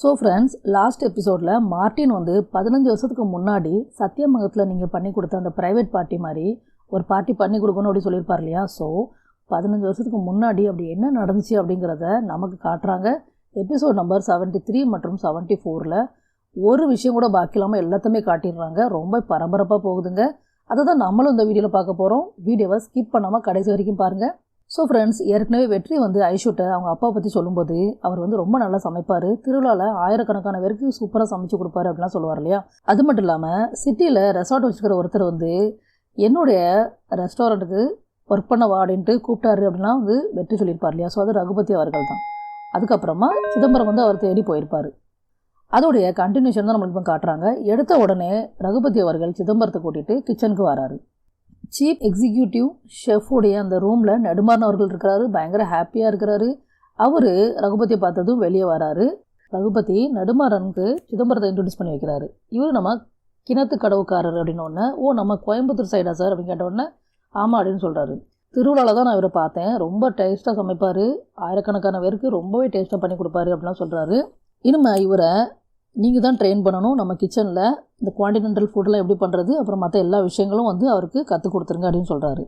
So friends, last எபிசோடில் Martin வந்து 15 வருஷத்துக்கு முன்னாடி சத்தியமங்கலத்தில் நீங்கள் பண்ணி கொடுத்த அந்த ப்ரைவேட் பார்ட்டி மாதிரி ஒரு பார்ட்டி பண்ணி கொடுக்கணும் அப்படி சொல்லியிருப்பார் இல்லையா. ஸோ 15 வருஷத்துக்கு முன்னாடி அப்படி என்ன நடந்துச்சு அப்படிங்கிறத நமக்கு காட்டுறாங்க. எபிசோட் நம்பர் 73 மற்றும் 74 ஒரு விஷயம் கூட பாக்கி இல்லாமல் எல்லாத்தையுமே காட்டிடுறாங்க. ரொம்ப பரபரப்பாக போகுதுங்க. அதை தான் நம்மளும் இந்த வீடியோவில் பார்க்க போகிறோம். வீடியோவை ஸ்கிப் பண்ணாமல் கடைசி வரைக்கும் பாருங்கள். ஸோ ஃப்ரெண்ட்ஸ், ஏற்கனவே வெற்றி வந்து ஐஷுட்ட அவங்க அப்பா பற்றி சொல்லும்போது அவர் வந்து ரொம்ப நல்லா சமைப்பார், திருவிழாவில் ஆயிரக்கணக்கான பேருக்கு சூப்பராக சமைச்சு கொடுப்பாரு அப்படிலாம் சொல்லுவார் இல்லையா. அது மட்டும் இல்லாமல் சிட்டியில் ரெசார்ட் வச்சுக்கிற ஒருத்தர் வந்து என்னுடைய ரெஸ்டாரண்ட்டுக்கு ஒர்க் பண்ண வாடின்ட்டு கூப்பிட்டாரு அப்படின்லாம் வந்து வெற்றி சொல்லியிருப்பார் இல்லையா. ஸோ அது ரகுபதி அவர்கள் தான். அதுக்கப்புறமா சிதம்பரம் வந்து அவர் தேடி போயிருப்பார். அதோடைய கண்டினியூஷன் தான் நம்மளுக்கு இப்போ காட்டுறாங்க. எடுத்த உடனே ரகுபதி அவர்கள் சிதம்பரத்தை கூட்டிகிட்டு கிச்சனுக்கு வராரு. சீஃப் எக்ஸிக்யூட்டிவ் ஷெஃபுடைய அந்த ரூமில் நெடுமாறன் அவர்கள் இருக்கிறாரு. பயங்கர ஹாப்பியாக இருக்கிறாரு. அவர் ரகுபதியை பார்த்ததும் வெளியே வராரு. ரகுபதி நெடுமாறனுக்கு சிதம்பரத்தை இன்ட்ரடியூஸ் பண்ணி வைக்கிறாரு. இவர் நம்ம கிணத்து கடவுக்காரர் அப்படின்னோடனே, ஓ நம்ம கோயம்புத்தூர் சைடா சார் அப்படின்னு கேட்டோடனே ஆமாம் அப்படின்னு சொல்கிறாரு. திருவிழாவில் தான் நான் இவரை பார்த்தேன், ரொம்ப டேஸ்ட்டாக சமைப்பார், ஆயிரக்கணக்கான பேருக்கு ரொம்பவே டேஸ்ட்டாக பண்ணி கொடுப்பாரு அப்படின்லாம் சொல்கிறாரு. இனிமேல் இவரை நீங்கள் தான் ட்ரெயின் பண்ணணும். நம்ம கிச்சனில் இந்த குவான்டினென்டல் ஃபுட்டெலாம் எப்படி பண்ணுறது, அப்புறம் மற்ற எல்லா விஷயங்களும் வந்து அவருக்கு கற்றுக் கொடுத்துருங்க அப்படின்னு சொல்கிறாரு.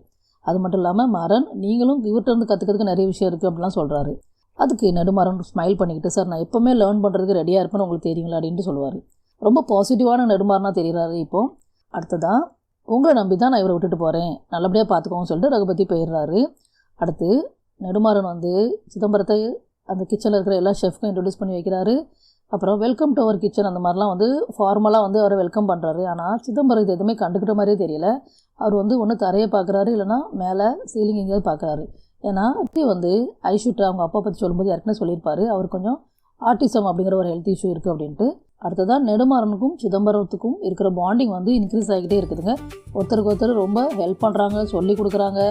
அது மட்டும் இல்லாமல் மாறன், நீங்களும் இவர்கிட்ட கற்றுக்கிறதுக்கு நிறைய விஷயம் இருக்குது அப்படின்லாம் சொல்கிறாரு. அதுக்கு நெடுமாறன் ஸ்மைல் பண்ணிக்கிட்டு, சார் நான் எப்போவுமே லேர்ன் பண்ணுறதுக்கு ரெடியாக இருப்பேன்னு உங்களுக்கு தெரியுங்களா அப்படின்ட்டு சொல்லுவார். ரொம்ப பாசிட்டிவான நெடுமாறனாக தெரிகிறாரு. இப்போது அடுத்ததான், உங்களை நம்பி தான் நான் இவரை விட்டுட்டு போகிறேன், நல்லபடியாக பார்த்துக்கோன்னு சொல்லிட்டு ரகுபதி போயிடுறாரு. அடுத்து நெடுமாறன் வந்து சிதம்பரத்தை அந்த கிச்சனில் இருக்கிற எல்லா ஷெஃப்க்கும் இன்ட்ரடியூஸ் பண்ணி வைக்கிறாரு. அப்புறம் வெல்கம் டு அவர் கிச்சன் அந்த மாதிரிலாம் வந்து ஃபார்மலாக வந்து அவரை வெல்கம் பண்ணுறாரு. ஆனால் சிதம்பரம் இது எதுவுமே கண்டுக்கிட்ட மாதிரியே தெரியல. அவர் வந்து ஒன்று தரையை பார்க்குறாரு, இல்லைனா மேலே சீலிங் எங்கேயாவது பார்க்குறாரு. ஏன்னா வந்து ஐஷுட்ட அவங்க அப்பா பற்றி சொல்லும்போது ஏற்கனவே சொல்லியிருப்பார், அவர் கொஞ்சம் ஆட்டிசம் அப்படிங்கிற ஒரு ஹெல்த் இஷ்யூ இருக்குது அப்படின்ட்டு. அடுத்ததான் நெடுமாறனுக்கும் சிதம்பரத்துக்கும் இருக்கிற பாண்டிங் வந்து இன்க்ரீஸ் ஆகிக்கிட்டே இருக்குதுங்க. ஒருத்தருக்கு ஒருத்தர் ரொம்ப ஹெல்ப் பண்ணுறாங்க, சொல்லி கொடுக்குறாங்க,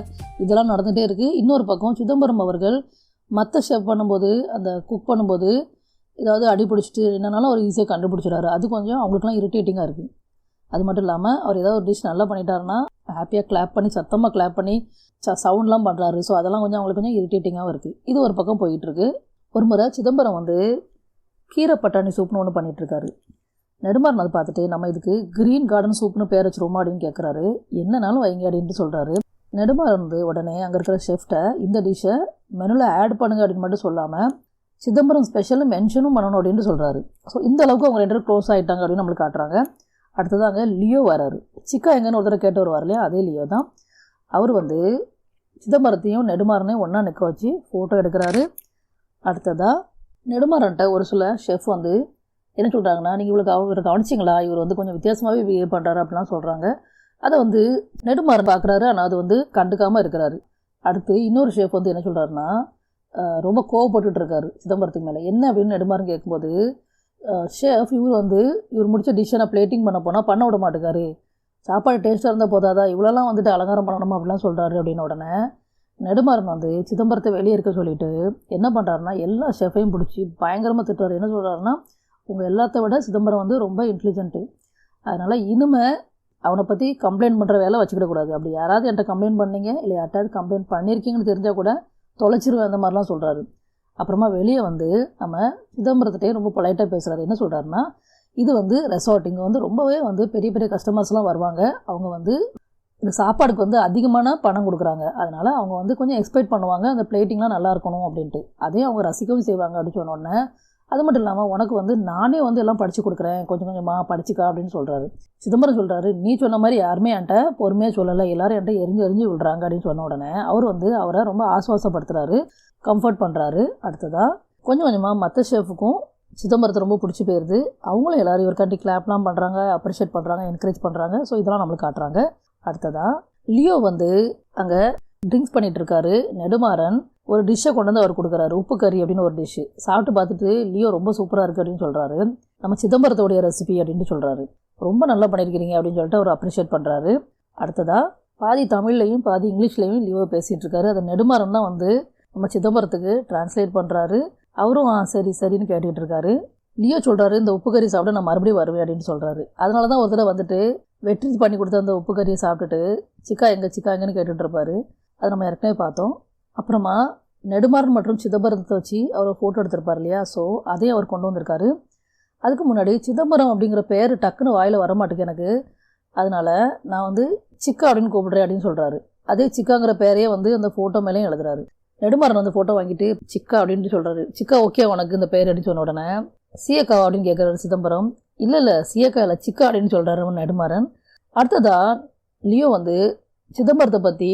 இதெல்லாம் நடந்துகிட்டே இருக்குது. இன்னொரு பக்கம் சிதம்பரம் அவர்கள் மற்ற ஷெஃப் பண்ணும்போது, அந்த குக் பண்ணும்போது ஏதாவது அடி பிடிச்சிட்டு என்னன்னாலும் அவர் ஈஸியாக கண்டுபிடிச்சிடாரு. அது கொஞ்சம் அவங்களுக்குலாம் இரிட்டேட்டிங்காக இருக்குது. அது மட்டும் இல்லாமல் அவர் ஏதாவது ஒரு டிஷ் நல்லா பண்ணிட்டாருன்னா ஹாப்பியாக கிளாப் பண்ணி, சத்தமாக கிளாப் பண்ணி சவுண்ட்லாம் பண்ணுறாரு. ஸோ அதெல்லாம் கொஞ்சம் அவங்களுக்கு கொஞ்சம் இரிட்டேட்டிங்காகவும் இருக்குது. இது ஒரு பக்கம் போயிட்டுருக்கு. ஒரு முறை சிதம்பரம் வந்து கீரை பட்டாணி சூப்னு ஒன்று பண்ணிகிட்ருக்காரு. நெடுமாறன் அதை பார்த்துட்டு, நம்ம இதுக்கு க்ரீன் கார்டன் சூப்னு பேர் வச்சுருவோமா அப்படின்னு கேட்குறாரு. என்னன்னாலும் வைங்க அப்படின்ட்டு சொல்கிறாரு. நெடுமாறன் வந்து உடனே அங்கே இருக்கிற ஷெஃப்ட்டை இந்த டிஷ்ஷை மெனுவில் ஆட் பண்ணுங்க அப்படின்னு மட்டும் சொல்லாமல் சிதம்பரம் ஸ்பெஷலும் மென்ஷனும் பண்ணணும் அப்படின்ட்டு சொல்கிறாரு. ஸோ இந்த அளவுக்கு அவங்க 2 பேரும் க்ளோஸ் ஆகிட்டாங்க அப்படின்னு நம்மளுக்கு காட்டுறாங்க. அடுத்ததாங்க லியோ வராரு. சிக்கா எங்கன்னு ஒருத்தரை கேட்டு வருவார் இல்லையா, அதே லியோ தான். அவர் வந்து சிதம்பரத்தையும் நெடுமாறனையும் ஒன்றா நிற்க வச்சு ஃபோட்டோ எடுக்கிறாரு. அடுத்ததாக நெடுமாறன்ட்ட ஒரு சில ஷெஃப் வந்து என்ன சொல்கிறாங்கன்னா, நீங்கள் இவரை கவனிச்சிங்களா, இவர் வந்து கொஞ்சம் வித்தியாசமாகவே பிஹேவ் பண்ணுறாரு அப்படிலாம் சொல்கிறாங்க. அதை வந்து நெடுமாறன் பார்க்குறாரு, ஆனால் அது வந்து கண்டுக்காமல் இருக்கிறாரு. அடுத்து இன்னொரு ஷெஃப் வந்து என்ன சொல்கிறாருன்னா, ரொம்ப கோவப்பட்டுருக்காரு சிதம்பரத்துக்கு மேலே. என்ன அப்படின்னு நெடுமாறன் கேட்கும்போது, ஷெஃப் இவர் முடிச்ச டிஷ்ஷை நான் பிளேட்டிங் பண்ண போனால் பண்ண விட மாட்டேங்காரு, சாப்பாடு டேஸ்ட்டாக இருந்தால் போதாதா, இவ்வளோலாம் வந்துட்டு அலங்காரம் பண்ணணுமா அப்படிலாம் சொல்கிறாரு. அப்படின்னு உடனே நெடுமாறன் வந்து சிதம்பரத்தை வெளியே இருக்க சொல்லிவிட்டு என்ன பண்ணுறாருன்னா, எல்லா ஷெஃபையும் பிடிச்சி பயங்கரமாக திட்டுறாரு. என்ன சொல்கிறாருன்னா, உங்கள் எல்லாத்த விட சிதம்பரம் வந்து ரொம்ப இன்டெலிஜென்ட்டு, அதனால் இனிமேல் அவனை பற்றி கம்ப்ளைண்ட் பண்ணுற வேலை வச்சுக்கிடக்கூடாது. அப்படி யாராவது என்கிட்ட கம்ப்ளைண்ட் பண்ணீங்க, இல்லை யார்ட்டாவது கம்ப்ளைண்ட் பண்ணியிருக்கீங்கன்னு தெரிஞ்சால் கூட தொலைச்சிருவேன், அந்த மாதிரிலாம் சொல்கிறாரு. அப்புறமா வெளியே வந்து நம்ம சிதம்பரத்திட்டே ரொம்ப பொலைட்டாக பேசுகிறாரு. என்ன சொல்கிறாருன்னா, இது வந்து ரெசார்ட், இங்கே வந்து ரொம்பவே வந்து பெரிய பெரிய கஸ்டமர்ஸ்லாம் வருவாங்க, அவங்க வந்து இந்த சாப்பாடுக்கு வந்து அதிகமான பணம் கொடுக்குறாங்க, அதனால் அவங்க வந்து கொஞ்சம் எக்ஸ்பெக்ட் பண்ணுவாங்க அந்த பிளேட்டிங்லாம் நல்லா இருக்கணும் அப்படின்ட்டு. அதே அவங்க ரசிக்கவும் செய்வாங்க அப்படின்னு சொன்னோடனே, அது மட்டும் இல்லாமல் உனக்கு வந்து நானே வந்து எல்லாம் படித்து கொடுக்குறேன், கொஞ்சம் கொஞ்சமாக படிச்சுக்கா அப்படின்னு சொல்கிறாரு. சிதம்பரம் சொல்கிறாரு, நீ சொன்ன மாதிரி யாருமே என்கிட்ட பொறுமையாக சொல்லலை, எல்லோரும் என்கிட்ட எரிஞ்சு விடுறாங்க அப்படின்னு சொன்ன உடனே அவர் வந்து அவரை ரொம்ப ஆசுவாசப்படுத்துகிறாரு, கம்ஃபர்ட் பண்ணுறாரு. அடுத்ததாக கொஞ்சம் கொஞ்சமாக மற்ற ஷெஃபுக்கும் சிதம்பரத்தை ரொம்ப பிடிச்சி போயிடுது. அவங்களும் எல்லோரும் இவருக்காண்டி கிளாப்லாம் பண்ணுறாங்க, அப்ரிஷியேட் பண்ணுறாங்க, என்கரேஜ் பண்ணுறாங்க. ஸோ இதெல்லாம் நம்மளுக்கு காட்டுறாங்க. அடுத்ததாக லியோ வந்து அங்கே ட்ரிங்க்ஸ் பண்ணிகிட்ருக்காரு. நெடுமாறன் ஒரு டிஷ்ஷை கொண்டு வந்து அவர் கொடுக்குறாரு, உப்பு கறி அப்படின்னு ஒரு டிஷ்ஷு. சாப்பிட்டு பார்த்துட்டு லியோ ரொம்ப சூப்பராக இருக்குது அப்படின்னு சொல்கிறாரு. நம்ம சிதம்பரத்தோடைய ரெசிபி அப்படின்ட்டு சொல்கிறாரு. ரொம்ப நல்லா பண்ணியிருக்கிறீங்க அப்படின்னு சொல்லிட்டு அவர் அப்ரிஷியேட் பண்ணுறாரு. அடுத்ததாக பாதி தமிழ்லையும் பாதி இங்கிலீஷ்லேயும் லியோ பேசிகிட்டு இருக்காரு. அதை நெடுமாறன் தான் வந்து நம்ம சிதம்பரத்துக்கு டிரான்ஸ்லேட் பண்ணுறாரு. அவரும் சரி சரின்னு கேட்டுக்கிட்டு இருக்காரு. லியோ சொல்கிறாரு, இந்த உப்பு கறி சாப்பிட நான் மறுபடியும் வருவேன் அப்படின்னு சொல்கிறாரு. அதனால தான் ஒரு தடவை வந்துட்டு வெற்றி பண்ணி கொடுத்த அந்த உப்பு கறியை சாப்பிட்டுட்டு சிக்கா எங்கன்னு கேட்டுட்டு இருப்பாரு. அதை நம்ம ஏற்கனவே பார்த்தோம். அப்புறமா நெடுமாறன் மற்றும் சிதம்பரத்தை வச்சு அவர் ஃபோட்டோ எடுத்திருப்பார் இல்லையா, ஸோ அதையும் அவர் கொண்டு வந்திருக்காரு. அதுக்கு முன்னாடி சிதம்பரம் அப்படிங்கிற பேர் டக்குன்னு வாயில் வரமாட்டேங்குது எனக்கு, அதனால் நான் வந்து சிக்கா அப்படின்னு கூப்பிடுறேன் அப்படின்னு சொல்கிறாரு. அதே சிக்காங்கிற பேரையே வந்து அந்த ஃபோட்டோ மேலேயும் எழுதுறாரு. நெடுமாறன் வந்து ஃபோட்டோ வாங்கிட்டு சிக்கா அப்படின்ட்டு சொல்கிறாரு. சிக்கா ஓகே உனக்கு இந்த பேர் அப்படின்னு சொன்ன உடனே சியக்கா அப்படின்னு கேட்குறாரு சிதம்பரம். இல்லை சியக்கா இல்லை சிக்கா அப்படின்னு சொல்கிறாரு நெடுமாறன். அடுத்ததாக லியோ வந்து சிதம்பரத்தை பற்றி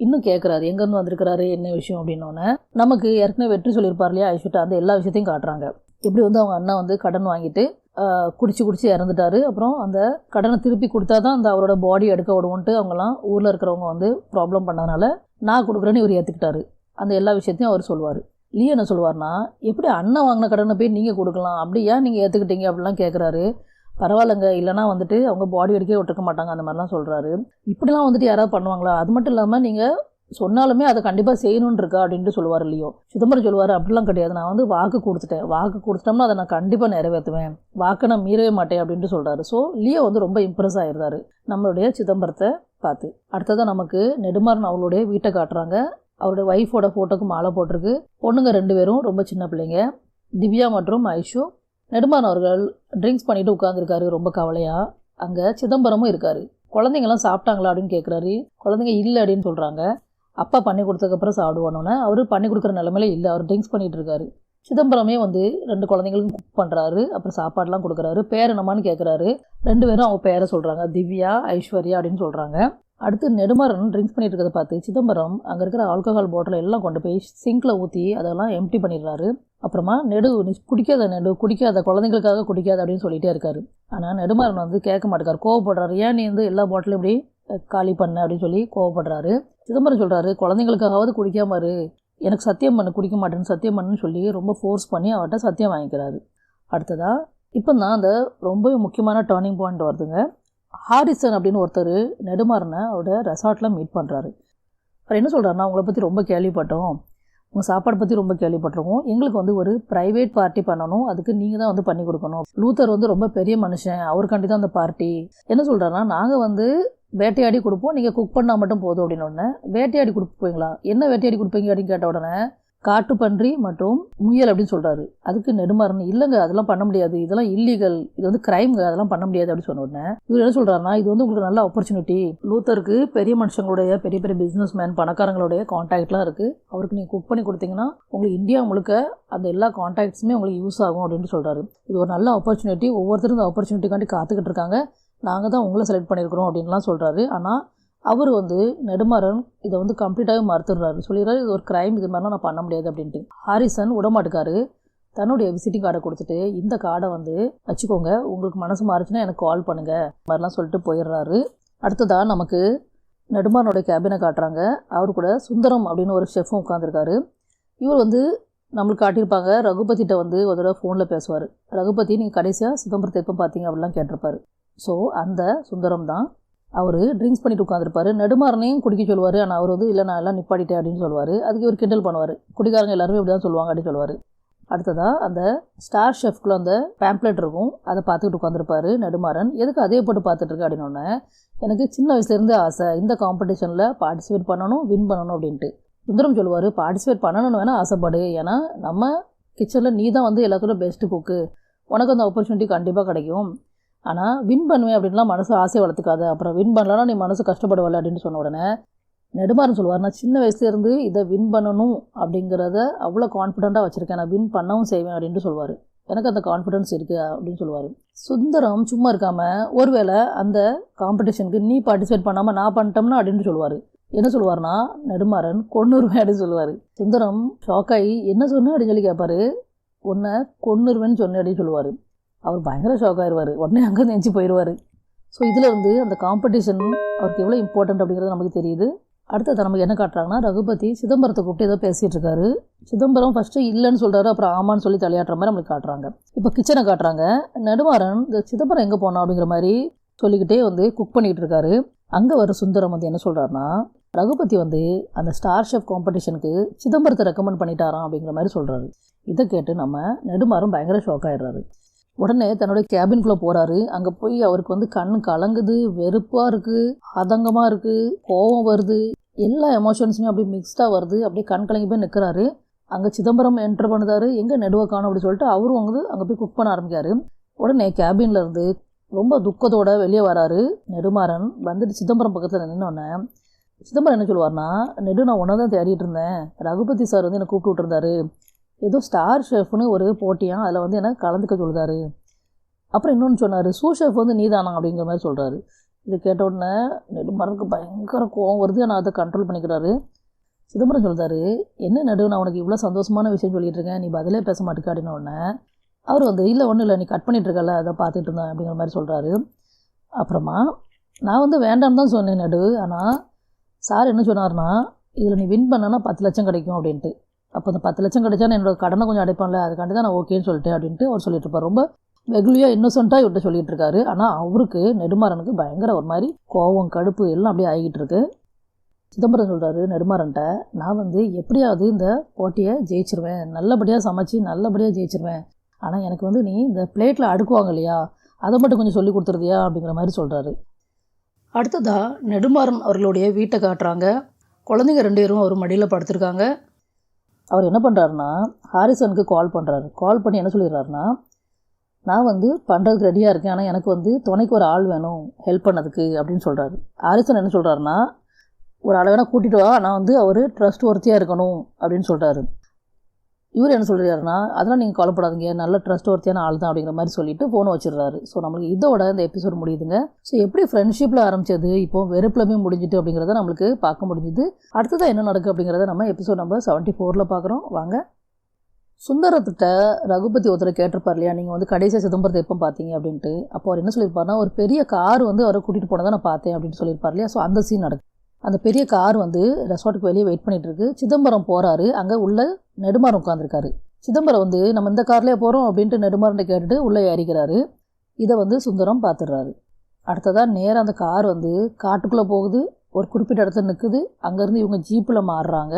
இன்னும் கேட்குறாரு, எங்கேருந்து வந்திருக்கிறாரு என்ன விஷயம் அப்படின்னோடனே நமக்கு ஏற்கனவே வெற்றி சொல்லியிருப்பார் இல்லையா ஐஸ்வர்யா, அந்த எல்லா விஷயத்தையும் காட்டுறாங்க. எப்படி வந்து அவங்க அண்ணா வந்து கடன் வாங்கிட்டு குடிச்சு இறந்துட்டாரு, அப்புறம் அந்த கடனை திருப்பி கொடுத்தா தான் அந்த அவரோட பாடி எடுக்க விடுவோன்ட்டு அவங்களாம் ஊரில் இருக்கிறவங்க வந்து ப்ராப்ளம் பண்ணதுனால நான் கொடுக்குறேன்னு இவர் ஏற்றுக்கிட்டாரு. அந்த எல்லா விஷயத்தையும் அவர் சொல்லுவார். லியோ என்ன சொல்லுவார்னா, எப்படி அண்ணன் வாங்கின கடனை போய் நீங்கள் கொடுக்கலாம், அப்படி ஏன் நீங்கள் ஏற்றுக்கிட்டீங்க அப்படிலாம் கேட்குறாரு. பரவாயில்லைங்க, இல்லைனா வந்துட்டு அவங்க பாடி எடுக்கவே விட்டுருக்க மாட்டாங்க அந்த மாதிரிலாம் சொல்கிறாரு. இப்படிலாம் வந்துட்டு யாராவது பண்ணுவாங்களா, அது மட்டும் இல்லாமல் நீங்கள் சொன்னாலுமே அதை கண்டிப்பாக செய்யணுன்னு இருக்கா அப்படின்ட்டு சொல்லுவார் லியோ. சிதம்பரம் சொல்லுவார், அப்படிலாம் கிடையாது, நான் வந்து வாக்கு கொடுத்துட்டோம்னா அதை நான் கண்டிப்பாக நிறைவேற்றுவேன், வாக்கை நான் மீறவே மாட்டேன் அப்படின்ட்டு சொல்கிறாரு. ஸோ லியோ வந்து ரொம்ப இம்ப்ரெஸ் ஆகிருந்தாரு நம்மளுடைய சிதம்பரத்தை பார்த்து. அடுத்ததான் நமக்கு நெடுமாறன் அவளுடைய வீட்டை காட்டுறாங்க. அவருடைய ஒய்ஃபோட ஃபோட்டோக்கு மாலை போட்டிருக்கு. பொண்ணுங்க 2 பேரும் ரொம்ப சின்ன பிள்ளைங்க, திவ்யா மற்றும் ஐஷு. நெடுமாறன் அவர்கள் ட்ரிங்க்ஸ் பண்ணிட்டு உட்காந்துருக்காரு ரொம்ப கவலையாக. அங்கே சிதம்பரமும் இருக்காரு. குழந்தைங்களாம் சாப்பிட்டாங்களா அப்படின்னு கேட்குறாரு. குழந்தைங்க இல்லை அப்படின்னு சொல்கிறாங்க. அப்பா பண்ணி கொடுத்ததுக்கப்புறம் சாப்பிடுவானோன்னே அவர் பண்ணி கொடுக்குற நிலமையில இல்லை, அவர் ட்ரிங்க்ஸ் பண்ணிகிட்டு இருக்காரு. சிதம்பரமே வந்து 2 குழந்தைங்களுக்கும் குக் பண்ணுறாரு, அப்புறம் சாப்பாடெலாம் கொடுக்குறாரு. பேர் என்னமான்னு கேட்குறாரு. 2 பேரும் அவங்க பேரை சொல்கிறாங்க, திவ்யா ஐஸ்வர்யா அப்படின்னு சொல்கிறாங்க. அடுத்து நெடுமாறன் ட்ரிங்க்ஸ் பண்ணிட்டு இருக்கிறத பார்த்து சிதம்பரம் அங்கே இருக்கிற ஆல்கஹால் பாட்டில் எல்லாம் கொண்டு போய் சிங்கில் ஊற்றி அதெல்லாம் எம்டி பண்ணிடுறாரு. அப்புறமா நீ குடிக்காத குழந்தைங்களுக்காக குடிக்காத அப்படின்னு சொல்லிகிட்டே இருக்காரு. ஆனால் நெடுமாறன் வந்து கேட்க மாட்டேக்காரு, கோவப்படுறாரு. ஏன் நீ வந்து எல்லா பாட்டிலும் இப்படி காலி பண்ண அப்படின்னு சொல்லி கோவப்படுறாரு. சிதம்பரம் சொல்கிறாரு, குழந்தைங்களுக்காகவாவது குடிக்காம இரு, எனக்கு சத்தியம் பண்ணு, குடிக்க மாட்டேன்னு சத்தியம் பண்ணுன்னு சொல்லி ரொம்ப ஃபோர்ஸ் பண்ணி அவர்கிட்ட சத்தியம் வாங்கிக்கிறாரு. அடுத்ததாக இப்போ தான் அந்த ரொம்ப முக்கியமான டேர்னிங் பாயிண்ட் வருதுங்க. ஹாரிசன் அப்படின்னு ஒருத்தர் நெடுமாறனை அவரோட ரெசார்ட்டில் மீட் பண்ணுறாரு. அவர் என்ன சொல்கிறாருன்னா, உங்களை பற்றி ரொம்ப கேள்விப்பட்டோம், உங்கள் சாப்பாடு பற்றி ரொம்ப கேள்விப்பட்டிருக்கோம், எங்களுக்கு வந்து ஒரு ப்ரைவேட் பார்ட்டி பண்ணணும், அதுக்கு நீங்கள் தான் வந்து பண்ணி கொடுக்கணும். லூத்தர் வந்து ரொம்ப பெரிய மனுஷன், அவருக்காண்டி தான் அந்த பார்ட்டி. என்ன சொல்கிறாருன்னா, நாங்கள் வந்து வேட்டையாடி கொடுப்போம், நீங்கள் குக் பண்ணால் மட்டும் போதும் அப்படின்னு. உடனே வேட்டையாடி கொடுப்பீங்களா, என்ன வேட்டையாடி கொடுப்பீங்க அப்படின்னு கேட்ட உடனே காட்டுப்பன்றி மற்றும் முயல் அப்படின்னு சொல்கிறாரு. அதுக்கு நெடுமாறன், இல்லைங்க அதெல்லாம் பண்ண முடியாது, இதெல்லாம் இல்லீகல், இது வந்து கிரைம்ங்க, அதெல்லாம் பண்ண முடியாது அப்படின்னு சொன்ன உடனே இவர் என்ன சொல்கிறாருன்னா, இது வந்து உங்களுக்கு நல்ல ஆப்பர்ச்சுனிட்டி, லூத்தருக்கு பெரிய மனுஷங்களுடைய பெரிய பெரிய பிஸ்னஸ் மேன் பணக்காரங்களுடைய கான்டாக்ட்லாம் இருக்குது, அவருக்கு நீங்கள் குக் பண்ணி கொடுத்தீங்கன்னா உங்களுக்கு இந்தியா முழுக்க அந்த எல்லா கான்டாக்ட்ஸுமே உங்களுக்கு யூஸ் ஆகும் அப்படின்னு சொல்கிறாரு. இது ஒரு நல்ல ஆப்பர்ச்சுனிட்டி, ஒவ்வொருத்தரும் இந்த ஆப்பர்ச்சுனிட்டிக்காண்டி காத்துக்கிட்டு இருக்காங்க, நாங்கள் தான் உங்களை செலக்ட் பண்ணியிருக்கிறோம் அப்படின்லாம் சொல்கிறாரு. ஆனால் அவர் வந்து நெடுமாறன் இதை வந்து கம்ப்ளீட்டாகவே மறுத்துடுறாரு. சொல்லிடுறாரு, இது ஒரு கிரைம், இது மாதிரிலாம் நான் பண்ண முடியாது அப்படின்ட்டு. ஹாரிசன் விடமாட்டுக்காரு. தன்னுடைய விசிட்டிங் கார்டை கொடுத்துட்டு, இந்த கார்டை வந்து வச்சுக்கோங்க, உங்களுக்கு மனசு மாறிச்சுன்னா எனக்கு கால் பண்ணுங்கள் மாதிரிலாம் சொல்லிட்டு போயிடுறாரு. அடுத்ததாக நமக்கு நெடுமாறனுடைய கேபினை காட்டுறாங்க. அவர் கூட சுந்தரம் அப்படின்னு ஒரு ஷெஃப்பும் உட்காந்துருக்காரு. இவர் வந்து நம்மளுக்கு காட்டியிருப்பாங்க, ரகுபதிகிட்ட வந்து ஒரு தடவை ஃபோனில் பேசுவார். ரகுபதி, நீங்கள் கடைசியாக சிதம்பரத்தை எப்போ பார்த்தீங்க அப்படிலாம் கேட்டிருப்பார். ஸோ அந்த சுந்தரம் தான். அவர் ட்ரிங்க்ஸ் பண்ணிட்டு உட்காந்துருப்பாரு. நெடுமாறனையும் குடிக்க சொல்லுவார். ஆனால் அவர் வந்து இல்லை நான் எல்லாம் நிப்பாட்டிட்டேன் அப்படின்னு சொல்லுவார். அதுக்கு இவர் கிண்டல் பண்ணுவார், குடிக்காரங்க எல்லாருமே இப்படி தான் சொல்லுவாங்க அப்படின்னு சொல்லுவார். அடுத்ததாக அந்த ஸ்டார் ஷெஃப்குள்ளே அந்த பேம்ப்ளெட் இருக்கும், அதை பார்த்துக்கிட்டு உட்காந்துருப்பாரு நெடுமாறன். எதுக்கு அதே போட்டு பார்த்துட்ருக்கு அப்படின்னோடனே, எனக்கு சின்ன வயசுலேருந்து ஆசை இந்த காம்படிஷனில் பார்ட்டிசிபேட் பண்ணணும், வின் பண்ணணும் அப்படின்ட்டு. சுந்தரம் சொல்லுவார், பார்ட்டிசிபேட் பண்ணணும்னு வேணால் ஆசைப்படு, ஏன்னா நம்ம கிச்சனில் நீ தான் வந்து எல்லாத்தோட பெஸ்ட்டு குக்கு, உனக்கு அந்த ஆப்பர்ச்சுனிட்டி கண்டிப்பாக கிடைக்கும், ஆனால் வின் பண்ணுவேன் அப்படின்லாம் மனசு ஆசையை வளர்த்துக்காத, அப்புறம் வின் பண்ணலன்னா நீ மனசு கஷ்டப்படுவல அப்படின்னு சொன்ன உடனே நெடுமாறன் சொல்லுவார், நான் சின்ன வயசுலேருந்து இதை வின் பண்ணணும் அப்படிங்கிறத அவ்வளோ கான்ஃபிடெண்ட்டாக வச்சுருக்கேன், நான் வின் பண்ணவும் செய்வேன் அப்படின்ட்டு சொல்லுவார். எனக்கு அந்த கான்ஃபிடென்ஸ் இருக்குது அப்படின்னு சொல்லுவார். சுந்தரம் சும்மா இருக்காமல், ஒருவேளை அந்த காம்படிஷனுக்கு நீ பார்ட்டிசிபேட் பண்ணாமல் நான் பண்ணிட்டோம்னா அப்படின்னு சொல்லுவார். என்ன சொல்லுவார்னா, நெடுமாறன் கொன்னுருவேன் அப்படின்னு சொல்லுவார். சுந்தரம் ஷாக்காகி என்ன சொன்னேன் அப்படின்னு சொல்லி கேட்பார். உன்னை கொன்னுருவேன்னு சொன்னேன் அப்படின்னு சொல்லுவார். அவர் பயங்கர ஷாக் ஆயிடுவார், உடனே அங்கே நெஞ்சு போயிடுவார். ஸோ இதில் இருந்து அந்த காம்படிஷன் அவருக்கு எவ்வளோ இம்பார்ட்டன்ட் அப்படிங்கிறது நமக்கு தெரியுது. அடுத்தது நமக்கு என்ன காட்டுறாங்கன்னா, ரகுபதி சிதம்பரத்தை கூப்பிட்டு ஏதோ பேசிகிட்டு இருக்காரு. சிதம்பரம் ஃபஸ்ட்டு இல்லைன்னு சொல்கிறாரு, அப்புறம் ஆமான்னு சொல்லி தலையாட்டுற மாதிரி நம்மளுக்கு காட்டுறாங்க. இப்போ கிச்சனை காட்டுறாங்க. நெடுமாறன் இந்த சிதம்பரம் எங்கே போனோம் அப்படிங்கிற மாதிரி சொல்லிக்கிட்டே வந்து குக் பண்ணிகிட்டு இருக்காரு. அங்கே வர சுந்தரம் வந்து என்ன சொல்கிறாருன்னா, ரகுபதி வந்து அந்த ஸ்டார் ஷெஃப் காம்படிஷனுக்கு சிதம்பரத்தை ரெக்கமெண்ட் பண்ணிட்டாராம் அப்படிங்கிற மாதிரி சொல்கிறாரு. இதை கேட்டு நம்ம நெடுமாறன் பயங்கர ஷாக் ஆகிடுறாரு. உடனே தன்னுடைய கேபின்குள்ளே போகிறாரு. அங்கே போய் அவருக்கு வந்து கண் கலங்குது, வெறுப்பாக இருக்குது, ஆதங்கமாக இருக்குது, கோபம் வருது. எல்லா எமோஷன்ஸுமே அப்படியே மிக்ஸ்டாக வருது. அப்படியே கண் கலங்கி போய் நிற்கிறாரு. அங்கே சிதம்பரம் என்ட்ரு பண்ணுதாரு. எங்கே நெடுவை காணும் அப்படின்னு சொல்லிட்டு அவரும் வந்து அங்கே போய் குக் பண்ண ஆரம்பிக்காரு. உடனே கேபின்ல இருந்து ரொம்ப துக்கத்தோட வெளியே வராரு நெடுமாறன். வந்துட்டு சிதம்பரம் பக்கத்தில் நின்னோடனே சிதம்பரம் என்ன சொல்லுவார்னா, நெடு நான் ஒன்றை தான் தேடிட்டு இருந்தேன். ரகுபதி சார் வந்து என்னை கூப்பிட்டு விட்டுருந்தாரு. ஏதோ ஸ்டார் ஷெஃப்னு ஒரு போட்டியான், அதில் வந்து என்ன கலந்துக்க சொல்லுதாரு. அப்புறம் இன்னொன்று சொன்னார், சூ ஷெஃப் வந்து நீதானா அப்படிங்கிற மாதிரி சொல்கிறாரு. இது கேட்ட உடனே நெடுமாறனுக்கு பயங்கர கோவம் வருது. ஆனால் அதை கண்ட்ரோல் பண்ணிக்கிறாரு. சிதம்பரம் சொல்கிறாரு, என்ன நெடு நான் உனக்கு இவ்வளோ சந்தோஷமான விஷயம் சொல்லிட்டு இருக்கேன், நீ பதிலே பேச மாட்டேக்க அப்படின்ன உடனே அவர் வந்து இல்லை ஒன்றும் இல்லை, நீ கட் பண்ணிட்டு இருக்கல, அதை பார்த்துட்டு இருந்தேன் அப்படிங்கிற மாதிரி சொல்கிறாரு. அப்புறமா நான் வந்து வேண்டாம்னு தான் சொன்னேன் நெடு, ஆனால் சார் என்ன சொன்னார்னா, இதில் நீ வின் பண்ணனா 10 லட்சம் கிடைக்கும் அப்படின்ட்டு. அப்போ அந்த 10 லட்சம் கிடைச்சா நான் என்னோட கடனை கொஞ்சம் அடைப்பான்ல, அதுக்காண்டி தான் நான் ஓகேன்னு சொல்லிட்டேன் அப்படின்ட்டு அவர் சொல்லிட்டு இருப்பார். ரொம்ப வெகுலியாக இன்னோசென்ட்டாக இவர்கிட்ட சொல்லிட்டு இருக்காரு. ஆனால் அவருக்கு நெடுமாறனுக்கு பயங்கர ஒரு மாதிரி கோவம் கடுப்பு எல்லாம் அப்படியே ஆகிட்டு இருக்கு. சிதம்பரம் சொல்கிறாரு நெடுமாறன்ட்ட, நான் வந்து எப்படியாவது இந்த போட்டியை ஜெயிச்சிருவேன், நல்லபடியாக சமைச்சு நல்லபடியாக ஜெயிச்சிருவேன். ஆனால் எனக்கு வந்து நீ இந்த பிளேட்டில் அடுக்குவாங்க இல்லையா, அதை மட்டும் கொஞ்சம் சொல்லி கொடுத்துருதியா அப்படிங்கிற மாதிரி சொல்கிறாரு. அடுத்ததாக நெடுமாறன் அவர்களுடைய வீட்டை காட்டுறாங்க. குழந்தைங்க 2 பேரும் அவர் மடியில் படுத்திருக்காங்க. அவர் என்ன பண்ணுறாருனா, ஹாரிசனுக்கு கால் பண்ணுறாரு. கால் பண்ணி என்ன சொல்லிடுறாருனா, நான் வந்து பண்ணுறதுக்கு ரெடியாக இருக்கேன், ஆனால் எனக்கு வந்து துணைக்கு ஒரு ஆள் வேணும் ஹெல்ப் பண்ணதுக்கு அப்படின்னு சொல்கிறாரு. ஹாரிசன் என்ன சொல்கிறாருனா, ஒரு ஆளை வேணால் கூட்டிகிட்டு வா, நான் வந்து அவர் ட்ரஸ்ட் ஒர்த்தியாக இருக்கணும் அப்படின்னு சொல்கிறாரு. இவர் என்ன சொல்கிறாருன்னா, அதெல்லாம் நீங்கள் கவலைப்படாதீங்க, நல்ல ட்ரஸ்ட் ஒர்த்தியான ஆள் தான் அப்படிங்கிற மாதிரி சொல்லிட்டு ஃபோனை வச்சிடுறாரு. ஸோ நம்மளுக்கு இதோட இந்த எபிசோட் முடியுதுங்க. ஸோ எப்படி ஃப்ரெண்ட்ஷிப்பில் ஆரம்பித்தது இப்போ வெறுப்பில் போய் முடிஞ்சிட்டு அப்படிங்கிறத நம்மளுக்கு பார்க்க முடிஞ்சுது. அடுத்ததான் என்ன நடக்குது அப்படிங்கிறத நம்ம எபிசோட் நம்பர் 74 பார்க்குறோம். வாங்க. சுந்தரத்திட்ட ரகுபதி ஒருத்தர் கேட்டிருப்பார் இல்லையா, நீங்கள் வந்து கடைசியாக சிதம்பரத்தை எப்போ பார்த்தீங்க அப்படின்ட்டு. அப்போ அவர் என்ன சொல்லியிருப்பாருன்னா, ஒரு பெரிய கார் வந்து அவரை கூட்டிகிட்டு போனதை நான் பார்த்தேன் அப்படின்னு சொல்லியிருப்பார் இல்லையா. ஸோ அந்த சீன் நடக்குது. அந்த பெரிய கார் வந்து ரெசார்ட்டுக்கு வெளியே வெயிட் பண்ணிட்டு இருக்கு. சிதம்பரம் போகிறாரு. அங்கே உள்ள நெடுமாறன் உட்காந்துருக்காரு. சிதம்பரம் வந்து நம்ம இந்த கார்லேயே போகிறோம் அப்படின்ட்டு நெடுமாறன் கேட்டுட்டு உள்ளே ஏறிக்கிறாரு. இதை வந்து சுந்தரம் பார்த்துடுறாரு. அடுத்ததாக நேராக அந்த கார் வந்து காட்டுக்குள்ளே போகுது. ஒரு குறிப்பிட்ட இடத்துல நிற்குது. அங்கேருந்து இவங்க ஜீப்பில் மாறுறாங்க.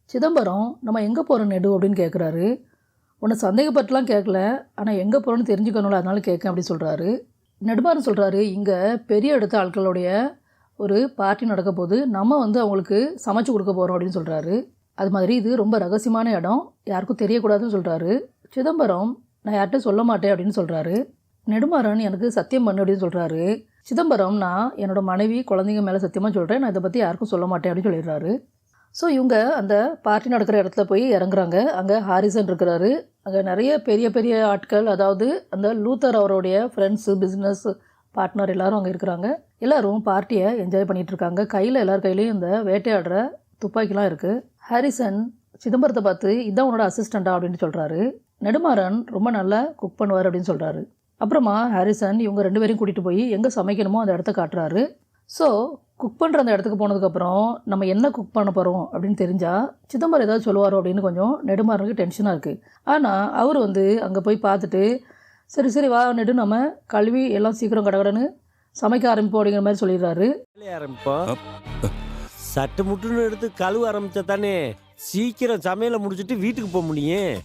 சிதம்பரம் நம்ம எங்கே போகிறோம் நெடு அப்படின்னு கேட்குறாரு. உன்னை சந்தேகப்பட்டுலாம் கேட்கல, ஆனால் எங்கே போகிறோன்னு தெரிஞ்சுக்கணும்ல, அதனால கேட்கேன் அப்படின்னு சொல்கிறாரு. நெடுமாறன் சொல்கிறாரு, இங்கே பெரிய இடத்த ஆட்களுடைய ஒரு பார்ட்டி நடக்க போது, நம்ம வந்து அவங்களுக்கு சமைச்சு கொடுக்க போகிறோம் அப்படின்னு சொல்கிறாரு. அது மாதிரி இது ரொம்ப ரகசியமான இடம், யாருக்கும் தெரியக்கூடாதுன்னு சொல்கிறாரு. சிதம்பரம் நான் யார்கிட்ட சொல்ல மாட்டேன் அப்படின்னு சொல்கிறாரு. நெடுமாறன் எனக்கு சத்தியம் பண்ணு அப்படின்னு சொல்கிறாரு. சிதம்பரம் நான் என்னோட மனைவி குழந்தைங்க மேலே சத்தியமாக சொல்கிறேன், நான் இதை பற்றி யாருக்கும் சொல்ல மாட்டேன் அப்படின்னு சொல்லிடுறாரு. ஸோ இவங்க அந்த பார்ட்டி நடக்கிற இடத்துல போய் இறங்குறாங்க. அங்கே ஹாரிசன் இருக்கிறாரு. அங்கே நிறைய பெரிய பெரிய ஆட்கள், அதாவது அந்த லூத்தர் அவருடைய ஃப்ரெண்ட்ஸு, பிஸ்னஸ் பார்ட்னர் எல்லோரும் அங்கே இருக்கிறாங்க. எல்லோரும் பார்ட்டியை என்ஜாய் பண்ணிகிட்ருக்காங்க. கையில் எல்லார் கையிலையும் இந்த வேட்டையாடுற துப்பாக்கிலாம் இருக்குது. ஹாரிசன் சிதம்பரத்தை பார்த்து, இதான் உன்னோட அசிஸ்டண்ட்டா அப்படின்னு சொல்கிறாரு. நெடுமாறன் ரொம்ப நல்லா குக் பண்ணுவார் அப்படின்னு சொல்கிறாரு. அப்புறமா ஹாரிசன் இவங்க 2 பேரையும் கூட்டிகிட்டு போய் எங்கே சமைக்கணுமோ அந்த இடத்த காட்டுறாரு. ஸோ குக் பண்ணுற அந்த இடத்துக்கு போனதுக்கப்புறம் நம்ம என்ன குக் பண்ண போகிறோம் அப்படின்னு தெரிஞ்சால் சிதம்பரம் ஏதாவது சொல்லுவாரோ அப்படின்னு கொஞ்சம் நெடுமாறனுக்கு டென்ஷனாக இருக்குது. ஆனால் அவர் வந்து அங்கே போய் பார்த்துட்டு, சரி சரி வா நெடு, நம்ம கழுவி எல்லாம் சீக்கிரம் கடகடன்னு சமைக்க ஆரம்பிப்போம் அப்படிங்கிற மாதிரி சொல்லிடுறாரு. ஆரம்பிப்போம், சட்டு முட்டுன்னு எடுத்து கழுவ ஆரம்பிச்சா தானே சீக்கிரம் சமையலை முடிச்சுட்டு வீட்டுக்கு போக முடியும்.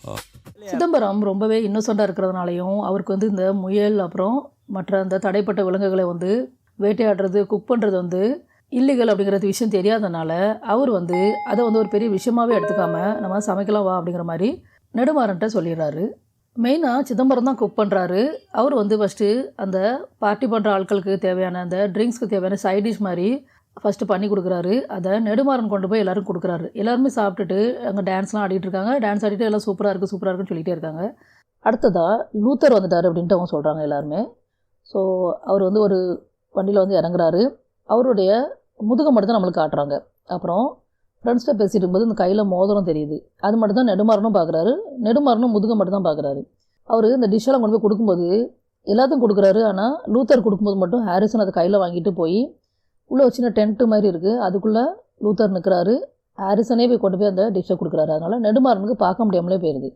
சிதம்பரம் ரொம்பவே இன்னோசென்ட்டாக இருக்கிறதுனாலையும், அவருக்கு வந்து இந்த முயல் அப்புறம் மற்ற அந்த தடைப்பட்ட விலங்குகளை வந்து வேட்டையாடுறது, குக் பண்ணுறது வந்து இல்லீகல் அப்படிங்கிறது விஷயம் தெரியாதனால அவர் வந்து அதை வந்து ஒரு பெரிய விஷயமாகவே எடுத்துக்காமல் நம்ம சமைக்கலாம் வா அப்படிங்கிற மாதிரி நெடுமாறன்ட்ட சொல்லிடுறாரு. மெயினாக சிதம்பரம் தான் குக் பண்ணுறாரு. அவர் வந்து ஃபஸ்ட்டு அந்த பார்ட்டி பண்ணுற ஆட்களுக்கு தேவையான அந்த ட்ரிங்க்ஸ்க்கு தேவையான சைட் டிஷ் மாதிரி ஃபஸ்ட்டு பண்ணி கொடுக்குறாரு. அதை நெடுமாறன் கொண்டு போய் எல்லோரும் கொடுக்குறாரு. எல்லாருமே சாப்பிட்டுட்டு அங்கே டான்ஸ்லாம் ஆடிட்டு இருக்காங்க. டான்ஸ் ஆடிட்டு எல்லாம் சூப்பராக இருக்குது சூப்பராக இருக்குன்னு சொல்லிகிட்டே இருக்காங்க. அடுத்ததாக லூத்தர் வந்துட்டார் அப்படின்ட்டு அவங்க சொல்கிறாங்க எல்லாருமே. ஸோ அவர் வந்து ஒரு வண்டியில் வந்து இறங்குறாரு. அவருடைய முதுகை மட்டும் தான் நம்மளுக்கு காட்டுறாங்க. அப்புறம் ஃப்ரெண்ட்ஸ்கிட்ட பேசிட்டு இருக்கும்போது இந்த கையில் மோதிரம் தெரியுது. அது மட்டும் தான் நெடுமாறனும் பார்க்குறாரு. நெடுமாறனும் முதுகை மட்டும் தான் பார்க்குறாரு. அவர் இந்த டிஷ்ஷெல்லாம் கொண்டு போய் கொடுக்கும்போது எல்லாத்தையும் கொடுக்குறாரு. ஆனால் லூத்தர் கொடுக்கும்போது மட்டும் ஹாரிசன் அதை கையில் வாங்கிட்டு போய் உள்ளே ஒரு சின்ன டென்ட்டு மாதிரி இருக்குது, அதுக்குள்ளே லூத்தர் நிற்கிறாரு. ஹாரிசனே போய் கொண்டு போய் அந்த டிஷ்ஷை கொடுக்குறாரு. அதனால் நெடுமாறனுக்கு பார்க்க முடியாமலே போயிடுது.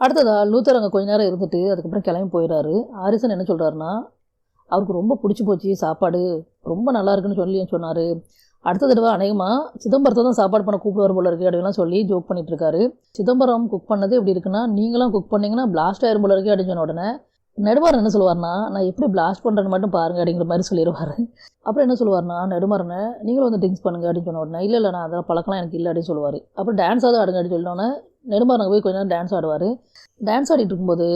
அடுத்ததாக லூத்தர் அங்கே கொஞ்ச நேரம் இருந்துட்டு அதுக்கப்புறம் கிளம்பி போயிடுறாரு. ஹாரிசன் என்ன சொல்கிறாருன்னா, அவருக்கு ரொம்ப பிடிச்சி போச்சு சாப்பாடு, ரொம்ப நல்லா இருக்குன்னு சொல்லி சொன்னார். அடுத்த தடவை அநேகமாக சிதம்பரத்தை தான் சாப்பாடு பண்ண கூப்பிடுவார் போல இருக்குது அப்படின்லாம் சொல்லி ஜோக் பண்ணிகிட்ருக்காரு. சிதம்பரம் குக் பண்ணது எப்படி இருக்குன்னா, நீங்களாம் குக் பண்ணிங்கன்னா பிளாஸ்ட் ஆயிரும் போல இருக்குது அப்படின்னு சொன்ன உடனே நெடுமாறன் என்ன சொல்லுவார்னா, நான் எப்படி பிளாஸ்ட் பண்ணுறேன்னு மட்டும் பாருங்க அப்படிங்கிற மாதிரி சொல்லிடுவார். அப்புறம் என்ன சொல்லுவார்னா, நெடுமாறனை நீங்களும் வந்து ட்ரிங்க்ஸ் பண்ணுங்க அப்படின்னு சொன்ன உடனே, இல்லை நான் அதெல்லாம் பழக்கலாம் எனக்கு இல்லை அப்படின்னு சொல்லுவார். அப்புறம் டான்ஸாவது ஆடுங்க அப்படின்னு சொன்னோன்னே நெடுமாறன் போய் கொஞ்ச நேரம் டான்ஸ் ஆடுவார். டான்ஸ் ஆடிட்டு இருக்கும்போது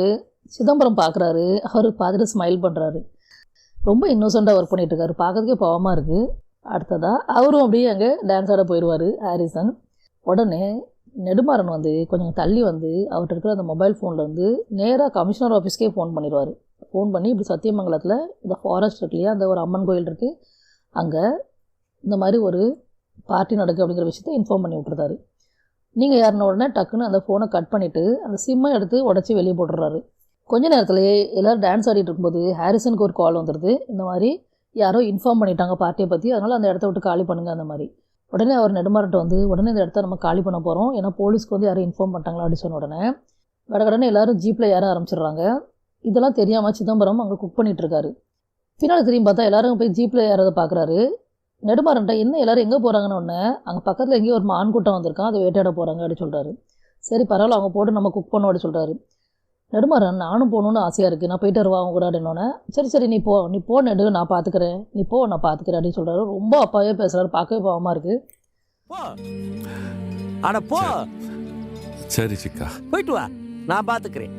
சிதம்பரம் பார்க்குறாரு. அவர் பார்த்துட்டு ஸ்மைல் பண்ணுறாரு. ரொம்ப இன்னோசென்ட்டாக ஒர்க் பண்ணிகிட்டு இருக்காரு. பார்க்கறதுக்கே பாவமாக இருக்குது. அடுத்ததாக அவரும் அப்படியே அங்கே டான்ஸ் ஆட போயிடுவார் ஹாரிசன். உடனே நெடுமாறன் வந்து கொஞ்சம் தள்ளி வந்து அவர்கிட்ட இருக்கிற அந்த மொபைல் ஃபோன்லேருந்து நேராக கமிஷனர் ஆஃபீஸ்க்கே ஃபோன் பண்ணிடுவார். ஃபோன் பண்ணி இப்படி சத்தியமங்கலத்தில் இந்த ஃபாரஸ்ட் இருக்கு இல்லையா, அந்த ஒரு அம்மன் கோயில் இருக்குது, அங்கே இந்த மாதிரி ஒரு பார்ட்டி நடக்குது அப்படிங்கிற விஷயத்த இன்ஃபார்ம் பண்ணி விட்டுருந்தாரு. நீங்கள் யாருன உடனே டக்குன்னு அந்த ஃபோனை கட் பண்ணிவிட்டு அந்த சிம்மை எடுத்து உடச்சி வெளியே போட்டுடுறாரு. கொஞ்ச நேரத்துலேயே எல்லோரும் டான்ஸ் ஆடிட்டு இருக்கும்போது ஹாரிசனுக்கு ஒரு கால் வந்துடுது. இந்த மாதிரி யாரோ இன்ஃபார்ம் பண்ணிட்டாங்க பார்ட்டியை பற்றி, அதனால் அந்த இடத்த விட்டு காலி பண்ணுங்கள் அந்த மாதிரி. உடனே அவர் நெடுமாறன்ட்ட வந்து உடனே இந்த இடத்த நம்ம காலி பண்ண போகிறோம், ஏன்னா போலீஸ்க்கு வந்து யாரும் இன்ஃபார்ம் பண்ணிட்டாங்களா அப்படின்னு சொன்ன உடனே கடகடனே எல்லோரும் ஜீப்பில் ஏற ஆரம்பிச்சிடுறாங்க. இதெல்லாம் தெரியாமல் சிதம்பரம் அங்கே குக் பண்ணிகிட்ருக்காரு. பின்னால் திரும்பி பார்த்தா எல்லோரும் போய் ஜீப்பில் ஏறதை பார்க்குறாரு. நெடுமாறன்ட்ட என்ன எல்லோரும் எங்கே போகிறாங்கன்னு ஒன்று, அங்கே பக்கத்தில் எங்கேயோ ஒரு மான் கூட்டம் வந்திருக்கான், அதை வேட்டையாட போகிறாங்க அப்படின்னு சொல்கிறாரு. சரி பரவாயில்ல, அவங்க போட்டு நம்ம குக் பண்ணோம் அப்படின்னு சொல்கிறாரு. நெடுமாறன் நானும் போகணுன்னு ஆசையாக இருக்குது, நான் போயிட்டு வருவா அவங்க கூட அப்படின்னோடனே, சரி நீ போ நெடு, நான் பார்த்துக்கிறேன், நீ போ நான் பார்த்துக்கிறேன் அப்படின்னு சொல்கிறாரு. ரொம்ப அப்பாவே பேசுகிறாரு, பார்க்கவே பாவமாக இருக்குது. அட போ. சரி சிக்கா, போயிட்டு வா, நான் பார்த்துக்கிறேன்.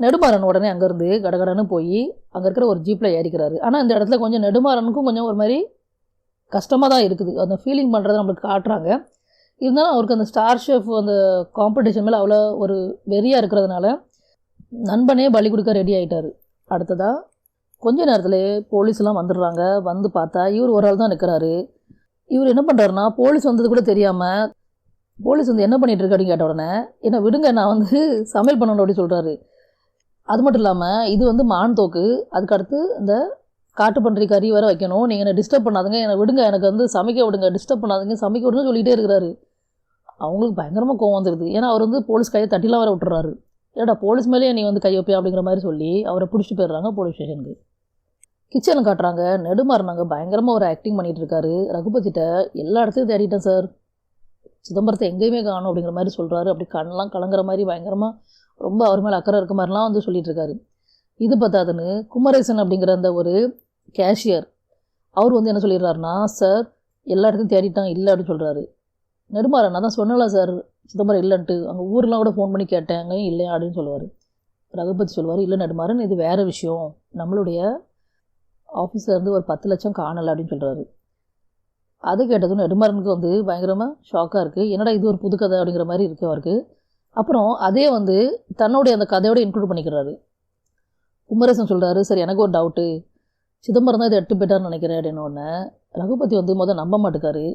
நெடுமாறன் உடனே அங்கேருந்து கடகடன்னு போய் அங்கே இருக்கிற ஒரு ஜீப்பில் ஏறிக்கிறாரு. ஆனால் இந்த இடத்துல கொஞ்சம் நெடுமாறனுக்கும் கொஞ்சம் ஒரு மாதிரி கஷ்டமாக தான் இருக்குது. அந்த ஃபீலிங் பண்ணுறதை நம்மளுக்கு காட்டுறாங்க. இருந்தாலும் அவருக்கு அந்த ஸ்டார் ஷெஃப் அந்த காம்படிஷன் மேலே அவ்வளோ ஒரு வெறியாக இருக்கிறதுனால நண்பனே பலி கொடுக்க ரெடி ஆகிட்டார். அடுத்ததாக கொஞ்ச நேரத்துலேயே போலீஸ்லாம் வந்துடுறாங்க. வந்து பார்த்தா இவர் ஒரு ஆள் தான் நிற்கிறாரு. இவர் என்ன பண்ணுறாருனா, போலீஸ் வந்தது கூட தெரியாமல் போலீஸ் வந்து என்ன பண்ணிகிட்டு இருக்கு அப்படின்னு கேட்ட உடனே, என்ன விடுங்க நான் வந்து சமையல் பண்ணணும் அப்படின்னு சொல்கிறாரு. அது மட்டும் இல்லாமல் இது வந்து மான் தோக்கு, அதுக்கடுத்து இந்த காட்டுப்பன்றி கறி வேறு வைக்கணும், நீங்கள் என்னை டிஸ்டர்ப் பண்ணாதுங்க, என்னை விடுங்க, எனக்கு வந்து சமைக்க விடுங்க, டிஸ்டர்ப் பண்ணாதுங்க, சமைக்க விடுன்னு சொல்லிகிட்டே இருக்கிறாரு. அவங்களுக்கு பயங்கரமாக கோவம் வந்துடுது. ஏன்னா அவர் வந்து போலீஸ் கையை தட்டிலாம் வேறு விட்டுறாரு. ஏடா போலீஸ் மேலேயே நீ வந்து கை வைப்பியா அப்படிங்கிற மாதிரி சொல்லி அவரை பிடிச்சிட்டு போயிடுறாங்க போலீஸ் ஸ்டேஷனுக்கு. கிச்சனில் காட்டுறாங்க. நெடுமாறனாங்க பயங்கரமாக ஒரு ஆக்டிங் பண்ணிகிட்டு இருக்காரு. ரகுபதிட்ட எல்லா இடத்தையும் தேடிட்டேன் சார், சிதம்பரத்தை எங்கேயுமே காணும் அப்படிங்கிற மாதிரி சொல்கிறாரு. அப்படி கண்ணெலாம் கலங்குற மாதிரி பயங்கரமாக ரொம்ப அவர் மேலே அக்கறை இருக்க மாதிரிலாம் வந்து சொல்லிகிட்டு இருக்காரு. இது பார்த்தாதுன்னு குமரேசன் அப்படிங்கிற அந்த ஒரு கேஷியர் அவர் வந்து என்ன சொல்லிடுறாருனா, சார் எல்லா இடத்தையும் தேடிட்டான் இல்லை அப்படின்னு சொல்கிறாரு. நெடுமாறன் நான் தான் சொன்னல சார் சிதம்பரம் இல்லைன்ட்டு, அங்கே ஊரெலாம் கூட ஃபோன் பண்ணி கேட்டேன், அங்கேயும் இல்லையா அப்படின்னு சொல்லுவார். ரகுபதி சொல்லுவார், இல்லை நெடுமாறன் இது வேறு விஷயம், நம்மளுடைய ஆஃபீஸர்லேருந்து ஒரு 10 லட்சம் காணலை அப்படின்னு சொல்கிறாரு. அது கேட்டதும் நெடுமாறனுக்கு வந்து பயங்கரமாக ஷாக்காக இருக்குது. என்னடா இது ஒரு புது கதை அப்படிங்கிற மாதிரி இருக்குது அவருக்கு. அப்புறம் அதே வந்து தன்னுடைய அந்த கதையோடு இன்க்ளூட் பண்ணிக்கிறாரு. குமரேசன் சொல்கிறாரு, சரி எனக்கு ஒரு டவுட்டு, சிதம்பரம் தான் இதை எட்டு போயிட்டார்னு நினைக்கிறேன் அப்படின்னோடனே ரகுபதி வந்து முதல் நம்ப மாட்டேக்காரு.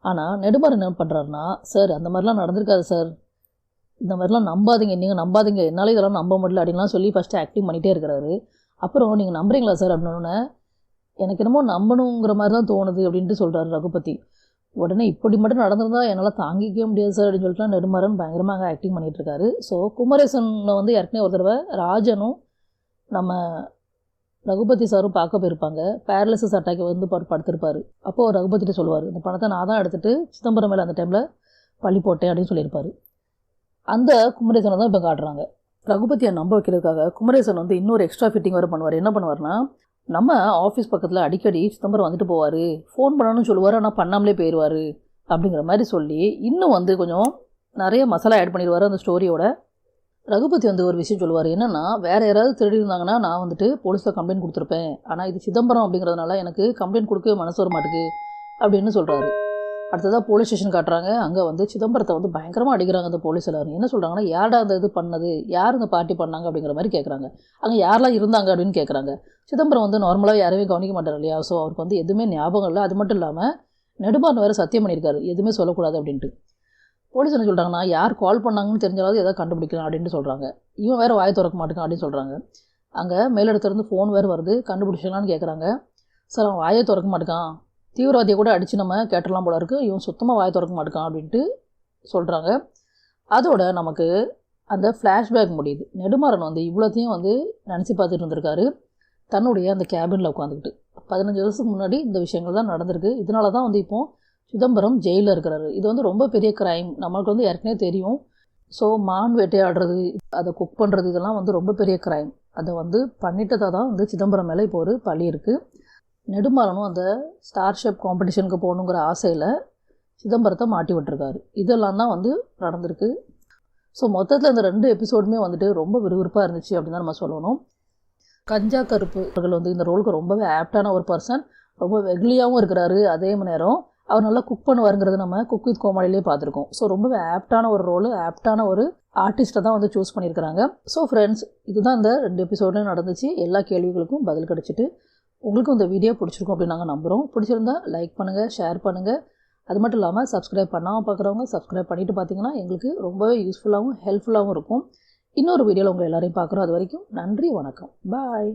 ஆனால் நெடுமாறன் என்ன பண்ணுறாருனா, சார் அந்த மாதிரிலாம் நடந்திருக்காது சார், இந்த மாதிரிலாம் நம்பாதீங்க, நீங்கள் நம்பாதீங்க, என்னால் இதெல்லாம் நம்ப முடியல அப்படின்லாம் சொல்லி ஃபஸ்ட்டு ஆக்டிங் பண்ணிகிட்டே இருக்கிறாரு. அப்புறம் நீங்கள் நம்புறீங்களா சார் அப்படின்னோடனே, எனக்கு என்னமோ நம்பணுங்கிற மாதிரி தான் தோணுது அப்படின்ட்டு சொல்கிறாரு ரகுபதி. உடனே இப்படி மட்டும் நடந்திருந்தால் என்னால் தாங்கிக்கவே முடியாது சார் அப்படின்னு சொல்லிட்டுலாம் நெடுமாறன் பயங்கரமாக ஆக்டிங் பண்ணிகிட்டு இருக்காரு. ஸோ குமரேசனை வந்து ஏற்கனவே ஒரு தடவை ராஜனும் நம்ம ரகுபதி சாரும் பார்க்க போயிருப்பாங்க. பேரலிசிஸ் அட்டாக்கை வந்து படுத்திருப்பார். அப்போது ரகுபதிட்ட சொல்லுவார், இந்த பணத்தை நான் தான் எடுத்துகிட்டு சிதம்பரம் மேலே அந்த டைமில் பழி போட்டேன் அப்படின்னு சொல்லியிருப்பார். அந்த குமரேசனை தான் இப்போ காட்டுறாங்க. ரகுபதியை நம்ப வைக்கிறதுக்காக குமரேசன் வந்து இன்னொரு எக்ஸ்ட்ரா ஃபிட்டிங் வேறு பண்ணுவார். என்ன பண்ணுவார்னா, நம்ம ஆஃபீஸ் பக்கத்தில் அடிக்கடி சிதம்பரம் வந்துட்டு போவார், ஃபோன் பண்ணணும்னு சொல்லுவார், ஆனால் பண்ணாமலே போயிடுவார் அப்படிங்கிற மாதிரி சொல்லி இன்னும் வந்து கொஞ்சம் நிறைய மசாலா ஆட் பண்ணிடுவார் அந்த ஸ்டோரியோட. ரகுபதி வந்து ஒரு விஷயம் சொல்லுவார், என்னென்னா வேறு யாராவது திருடி இருந்தாங்கன்னா நான் வந்துட்டு போலீஸில் கம்ப்ளைண்ட் கொடுத்துருப்பேன், ஆனால் இது சிதம்பரம் அப்படிங்கிறதுனால எனக்கு கம்ப்ளைண்ட் கொடுக்கவே மனசு வர மாட்டேங்குது அப்படின்னு சொல்கிறாரு. அடுத்ததாக போலீஸ் ஸ்டேஷன் காட்டுறாங்க. அங்கே வந்து சிதம்பரத்தை வந்து பயங்கரமாக அடிக்கிறாங்க அந்த போலீஸ் எல்லாரும். என்ன சொல்கிறாங்கன்னா, யாரா அந்த இது பண்ணது, யார் இந்த பார்ட்டி பண்ணாங்க அப்படிங்கிற மாதிரி கேட்குறாங்க. அங்கே யாரெல்லாம் இருந்தாங்க அப்படின்னு கேட்குறாங்க. சிதம்பரம் வந்து நார்மலாக யாரையுமே கவனிக்க மாட்டார் இல்லையா, ஸோ அவருக்கு வந்து எதுவுமே ஞாபகம் இல்லை. அது மட்டும் இல்லாமல் நெடுமாறன் வேறு சத்தியம் பண்ணியிருக்காரு எதுவுமே சொல்லக்கூடாது அப்படின்ட்டு. போலீஸ் என்ன சொல்கிறாங்கன்னா, யார் கால் பண்ணாங்கன்னு தெரிஞ்சாலும் எதாவது கண்டுபிடிக்கலாம் அப்படின்ட்டு சொல்கிறாங்க. இவன் வேறு வாய் திறக்க மாட்டேங்கான் அப்படின்னு சொல்கிறாங்க. அங்கே மேலிடத்துலேருந்து ஃபோன் வேறு வருது, கண்டுபிடிச்சிக்கலான்னு கேட்குறாங்க. சார் அவன் வாயை திறக்க மாட்டேங்கான், தீவிரவாதியை கூட அடித்து நம்ம கேட்டலாம் போல இருக்குது, இவன் சுத்தமாக வாயை திறக்க மாட்டேங்கான் அப்படின்ட்டு சொல்கிறாங்க. அதோட நமக்கு அந்த ஃப்ளாஷ்பேக் முடியுது. நெடுமாறன் வந்து இவ்வளோத்தையும் வந்து நினச்சி பார்த்துட்டு இருந்திருக்காரு தன்னுடைய அந்த கேபினில் உட்காந்துக்கிட்டு. 15 வருஷத்துக்கு முன்னாடி இந்த விஷயங்கள் தான் நடந்திருக்கு. இதனால தான் வந்து இப்போது சிதம்பரம் ஜெயிலில் இருக்கிறாரு. இது வந்து ரொம்ப பெரிய க்ரைம், நம்மளுக்கு வந்து ஏற்கனவே தெரியும். ஸோ மான் வேட்டையாடுறது, அதை குக் பண்ணுறது, இதெல்லாம் வந்து ரொம்ப பெரிய க்ரைம். அதை வந்து பண்ணிட்டதாக தான் வந்து சிதம்பரம் மேலே இப்போ ஒரு பழி இருக்குது. நெடுமாறனும் அந்த ஸ்டார் ஷேப் காம்படிஷனுக்கு போகணுங்கிற ஆசையில் சிதம்பரத்தை மாட்டி விட்டுருக்காரு. இதெல்லாம் தான் வந்து நடந்திருக்கு. ஸோ மொத்தத்தில் இந்த 2 எபிசோடுமே வந்துட்டு ரொம்ப விறுவிறுப்பாக இருந்துச்சு அப்படின்னு தான் நம்ம சொல்லணும். கஞ்சா கருப்பு அவர்கள் வந்து இந்த ரோலுக்கு ரொம்பவே ஆப்டான ஒரு பர்சன். ரொம்ப வெகுலியாகவும் இருக்கிறாரு. அதே நேரம் அவர் நல்லா குக் பண்ணுவாருங்கிறது நம்ம குக் வித் கோமாளிலே பார்த்துருக்கோம். ஸோ ரொம்பவே ஆப்டான ஒரு ரோலு, ஆப்டான ஒரு ஆர்டிஸ்ட்டை தான் வந்து சூஸ் பண்ணியிருக்கிறாங்க. ஸோ ஃப்ரெண்ட்ஸ், இதுதான் இந்த 2 எபிசோட்லையும் நடந்துச்சு. எல்லா கேள்விகளுக்கும் பதில் கிடச்சிட்டு உங்களுக்கும் இந்த வீடியோ பிடிச்சிருக்கும் அப்படின்னு நாங்கள் நம்புகிறோம். பிடிச்சிருந்தா லைக் பண்ணுங்கள், ஷேர் பண்ணுங்கள். அது மட்டும் இல்லாமல் சப்ஸ்கிரைப் பண்ணாமல் பார்க்குறவங்க சப்ஸ்கிரைப் பண்ணிவிட்டு பார்த்தீங்கன்னா எங்களுக்கு ரொம்பவே யூஸ்ஃபுல்லாகவும் ஹெல்ப்ஃபுல்லாகவும் இருக்கும். இன்னொரு வீடியோவில் உங்களை எல்லாரையும் பார்க்குறோம். அது வரைக்கும் நன்றி, வணக்கம், பாய்.